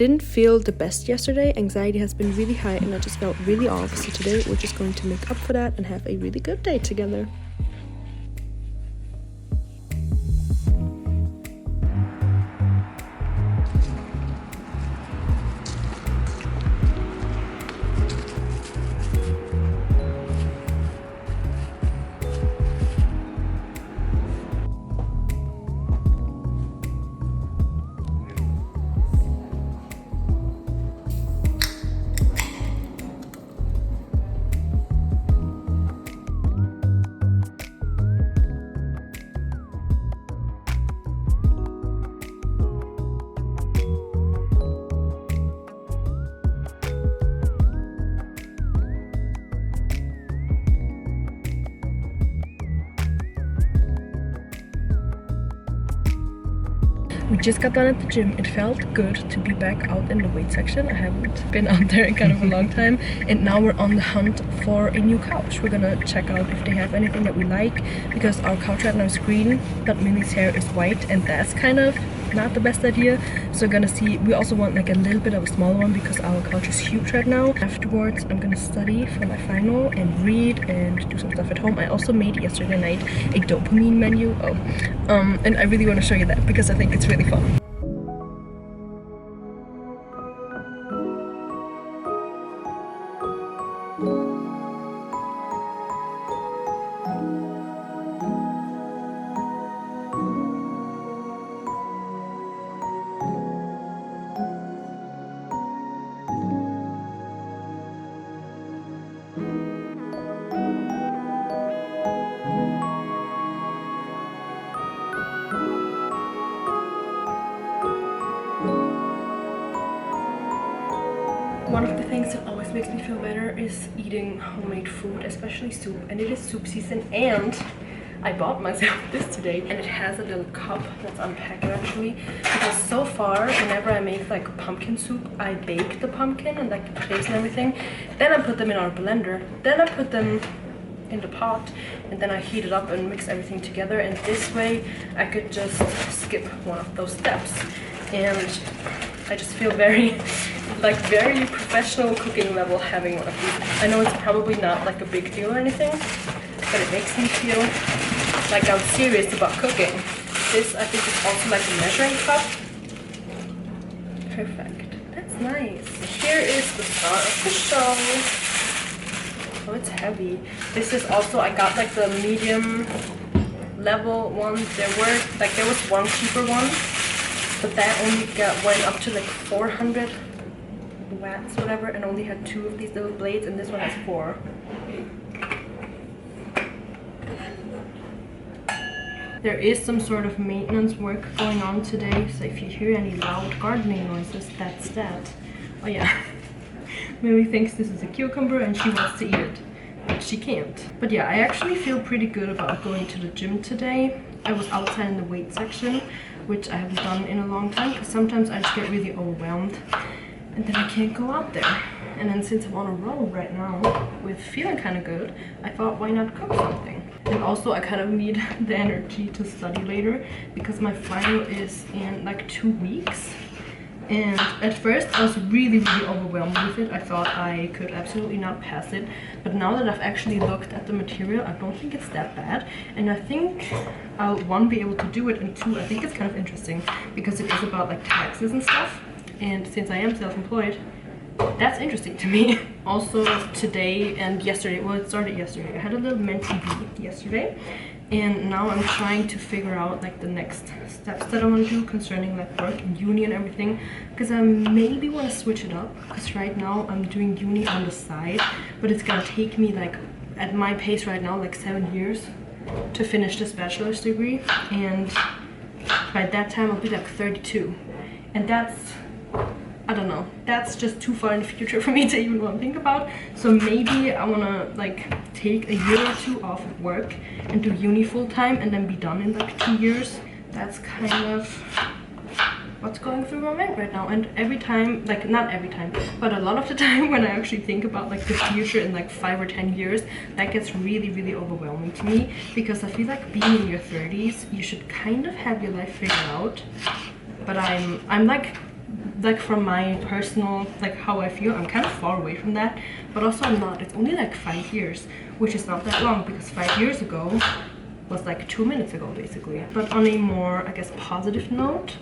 didn't feel the best yesterday. Anxiety has been really high and I just felt really off. So today we're just going to make up for that and have a really good day together. We just got done at the gym. It felt good to be back out in the weight section. I haven't been out there in kind of a long time. And now we're on the hunt for a new couch. We're gonna check out if they have anything that we like, because our couch right now is green, but Millie's hair is white, and that's kind of not the best idea. So we're gonna see. We also want like a little bit of a smaller one because our couch is huge right now. Afterwards, I'm gonna study for my final and read and do some stuff at home. I also made yesterday night a dopamine menu. And I really want to show you that because I think it's really fun. One of the things that always makes me feel better is eating homemade food, especially soup. And it is soup season, and I bought myself this today, and it has a little cup that's unpacked actually, because so far whenever I make like pumpkin soup, I bake the pumpkin and like the potatoes and everything, then I put them in our blender, then I put them in the pot, and then I heat it up and mix everything together. And this way I could just skip one of those steps, and I just feel very professional cooking level having one of these. I know it's probably not like a big deal or anything, but it makes me feel like I'm serious about cooking. This, I think, is also like a measuring cup. Perfect. That's nice. Here is the star of the show. Oh, it's heavy. This is also, I got like the medium level one. There was one cheaper one, but that only went up to like 400 watts, whatever, and only had 2 of these little blades, and this one has 4. There is some sort of maintenance work going on today, so if you hear any loud gardening noises, that's that. Oh yeah, Millie thinks this is a cucumber and she wants to eat it, but she can't. But yeah, I actually feel pretty good about going to the gym today. I was outside in the weight section, which I haven't done in a long time, because sometimes I just get really overwhelmed and then I can't go out there. And then since I'm on a roll right now with feeling kind of good, I thought, why not cook something? And also I kind of need the energy to study later, because my final is in like 2 weeks. And at first I was really overwhelmed with it. I thought I could absolutely not pass it, but now that I've actually looked at the material, I don't think it's that bad, and I think I'll, 1, be able to do it, and 2, I think it's kind of interesting because it is about like taxes and stuff, and since I am self-employed, that's interesting to me. Also today and yesterday, well, it started yesterday, I had a little mentee yesterday, and now I'm trying to figure out like the next steps that I want to do concerning like work and uni and everything, because I maybe want to switch it up, because right now I'm doing uni on the side, but it's gonna take me like, at my pace right now, like 7 years to finish this bachelor's degree, and by that time I'll be like 32, and that's, I don't know, that's just too far in the future for me to even want to think about. So maybe I want to like take a year or 2 off of work and do uni full time and then be done in like 2 years. That's kind of what's going through my mind right now. And every time, like not every time, but a lot of the time when I actually think about like the future in like 5 or 10 years, that gets really overwhelming to me, because I feel like being in your 30s, you should kind of have your life figured out. But I'm like like from my personal, like how I feel, I'm kind of far away from that, but also I'm not. It's only like 5 years, which is not that long, because 5 years ago was like 2 minutes ago basically. But on a more, I guess, positive note,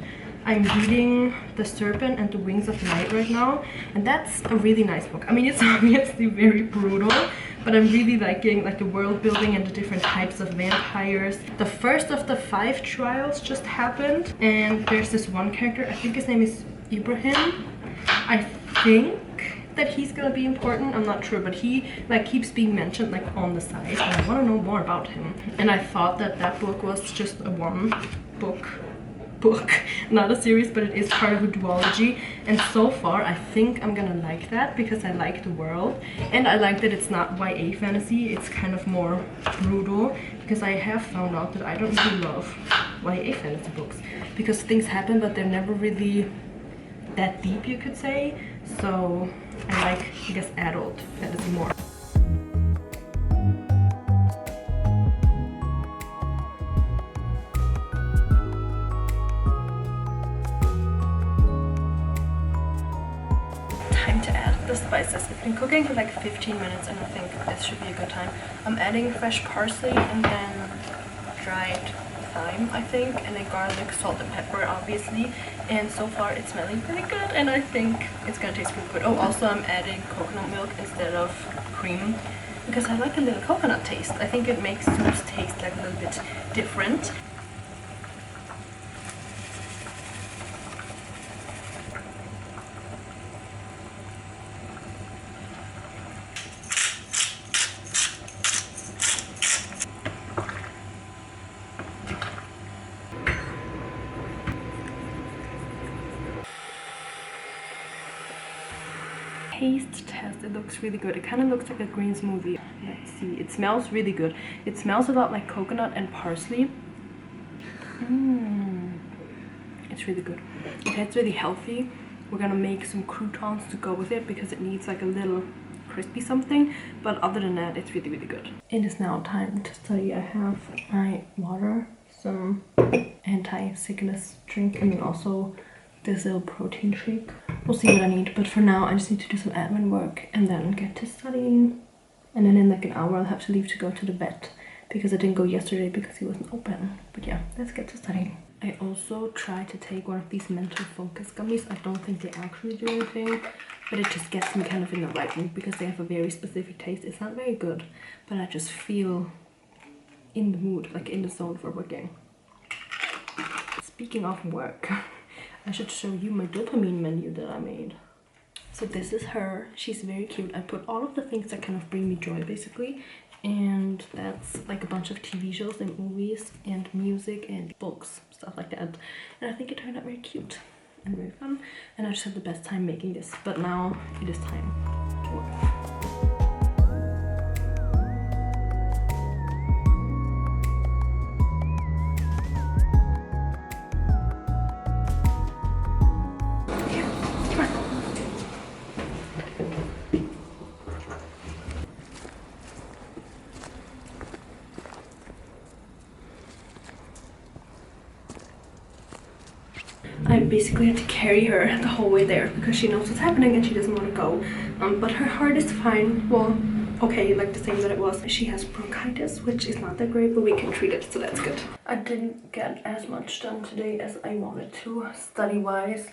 I'm reading The Serpent and the Wings of Night right now, and that's a really nice book. I mean, it's obviously very brutal, but I'm really liking like the world building and the different types of vampires. The first of the 5 trials just happened, and there's this one character, I think his name is Ibrahim. I think that he's gonna be important, I'm not sure, but he like keeps being mentioned like on the side, and I want to know more about him. And I thought that that book was just a one book, not a series, but it is part of a duology, and so far I think I'm gonna like that because I like the world, and I like that it's not YA fantasy, it's kind of more brutal, because I have found out that I don't really love YA fantasy books because things happen but they're never really that deep, you could say. So I like, I guess, adult fantasy more. Time to add the spices. I've been cooking for like 15 minutes and I think this should be a good time. I'm adding fresh parsley and then dried thyme, I think, and then garlic, salt and pepper, obviously. And so far it's smelling pretty good and I think it's gonna taste pretty good. Oh, also I'm adding coconut milk instead of cream because I like a little coconut taste. I think it makes soups taste like a little bit different. Taste test. It looks really good. It kind of looks like a green smoothie. Let's see. It smells really good. It smells a lot like coconut and parsley. It's really good. Okay, it's really healthy. We're gonna make some croutons to go with it because it needs like a little crispy something, but other than that it's really good. It is now time to study. I have my water, some anti-sickness drink, and then also this little protein shake. We'll see what I need, but for now I just need to do some admin work and then get to studying, and then in like an hour I'll have to leave to go to the vet because I didn't go yesterday because he wasn't open. But yeah, let's get to studying. I also tried to take one of these mental focus gummies. I don't think they actually do anything, but it just gets me kind of in the right mood because they have a very specific taste. It's not very good, but I just feel in the mood, like in the zone for working. Speaking of work, I should show you my dopamine menu that I made. So this is her. She's very cute. I put all of the things that kind of bring me joy basically, and that's like a bunch of TV shows and movies and music and books, stuff like that. And I think it turned out very cute and very fun, and I just had the best time making this. But now it is time to work. I basically had to carry her the whole way there because she knows what's happening and she doesn't want to go. But her heart is fine. Well, okay, like the same that it was. She has bronchitis, which is not that great, but we can treat it, so that's good. I didn't get as much done today as I wanted to, study-wise.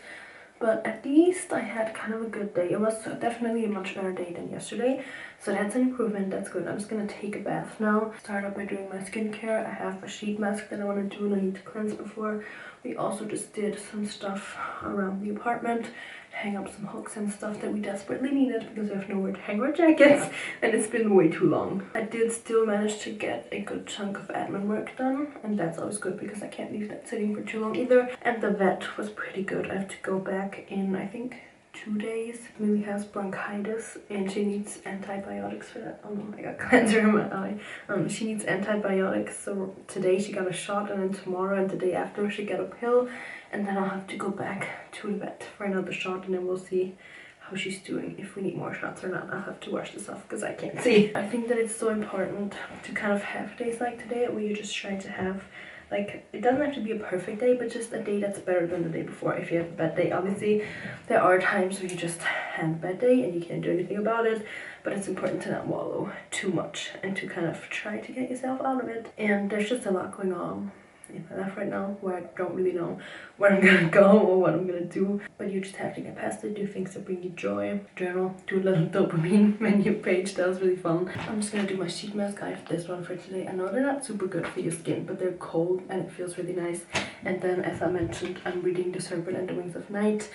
But at least I had kind of a good day. It was definitely a much better day than yesterday. So that's an improvement, that's good. I'm just gonna take a bath now. Start up by doing my skincare. I have a sheet mask that I want to do and I need to cleanse before. We also just did some stuff around the apartment. Hang up some hooks and stuff that we desperately needed because we have nowhere to hang our jackets and it's been way too long. I did still manage to get a good chunk of admin work done, and that's always good because I can't leave that sitting for too long either. And the vet was pretty good. I have to go back in, I think, 2 days. Lily has bronchitis and she needs antibiotics for that. Oh no, I got cleanser in my eye. She needs antibiotics, so today she got a shot and then tomorrow and the day after she got a pill, and then I'll have to go back to the vet for another shot and then we'll see how she's doing, if we need more shots or not. I'll have to wash this off because I can't see. I think that it's so important to kind of have days like today where you just try to have Like, it doesn't have to be a perfect day, but just a day that's better than the day before. If you have a bad day, obviously there are times where you just have a bad day and you can't do anything about it, but it's important to not wallow too much and to kind of try to get yourself out of it. And there's just a lot going on in my life right now where I don't really know where I'm gonna go or what I'm gonna do, but you just have to get past it, do things that bring you joy, journal, do a little dopamine menu page. That was really fun. I'm just gonna do my sheet mask. I have this one for today. I know they're not super good for your skin, but they're cold and it feels really nice. And then, as I mentioned, I'm reading The Serpent and the Wings of Night.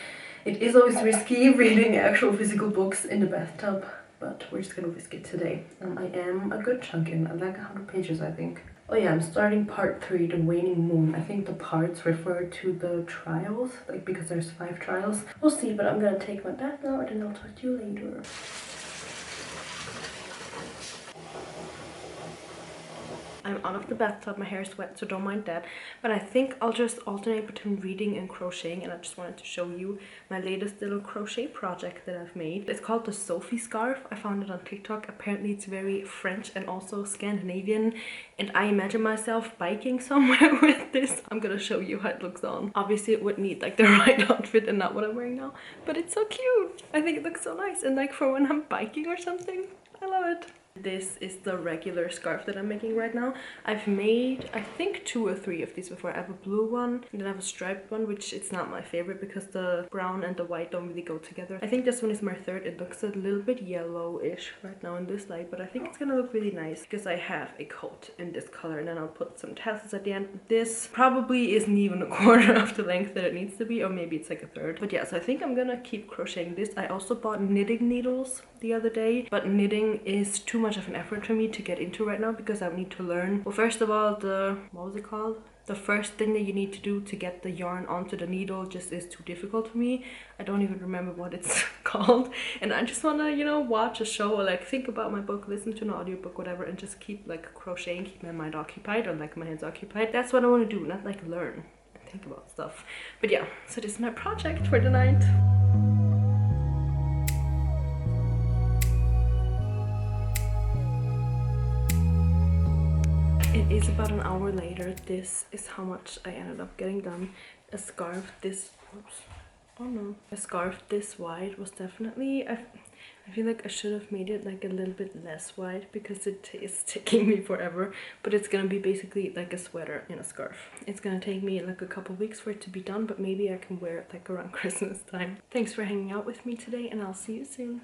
It is always risky reading actual physical books in the bathtub, but we're just gonna risk it today. I am a good chunk in. I'm like 100 pages, I think. Oh yeah, I'm starting part 3, The Waning Moon. I think the parts refer to the trials, like because there's 5 trials. We'll see, but I'm gonna take my bath now and then I'll talk to you later. I'm out of the bathtub, my hair is wet, so don't mind that. But I think I'll just alternate between reading and crocheting, and I just wanted to show you my latest little crochet project that I've made. It's called the Sophie scarf. I found it on TikTok. Apparently it's very French and also Scandinavian, and I imagine myself biking somewhere with this. I'm gonna show you how it looks on. Obviously it would need like the right outfit and not what I'm wearing now, but it's so cute. I think it looks so nice, and like for when I'm biking or something, I love it. This is the regular scarf that I'm making right now. I've made, I think, 2 or 3 of these before. I have a blue one and then I have a striped one, which it's not my favorite because the brown and the white don't really go together. I think this one is my third. It looks a little bit yellowish right now in this light, but I think it's gonna look really nice because I have a coat in this color, and then I'll put some tassels at the end. This probably isn't even a quarter of the length that it needs to be, or maybe it's like a third. But yeah, so I think I'm gonna keep crocheting this. I also bought knitting needles the other day, but knitting is too much of an effort for me to get into right now because I need to learn, well, first of all, what was it called? The first thing that you need to do to get the yarn onto the needle just is too difficult for me. I don't even remember what it's called, and I just want to, you know, watch a show or like think about my book, listen to an audiobook, whatever, and just keep like crocheting, keep my mind occupied, or like my hands occupied. That's what I want to do, not like learn and think about stuff. But yeah, so this is my project for the night. It is about an hour later. This is how much I ended up getting done. A scarf this, oops, oh no. A scarf this wide was definitely, I feel like I should have made it like a little bit less wide because it is taking me forever. But it's gonna be basically like a sweater in a scarf. It's gonna take me like a couple weeks for it to be done, but maybe I can wear it like around Christmas time. Thanks for hanging out with me today, and I'll see you soon.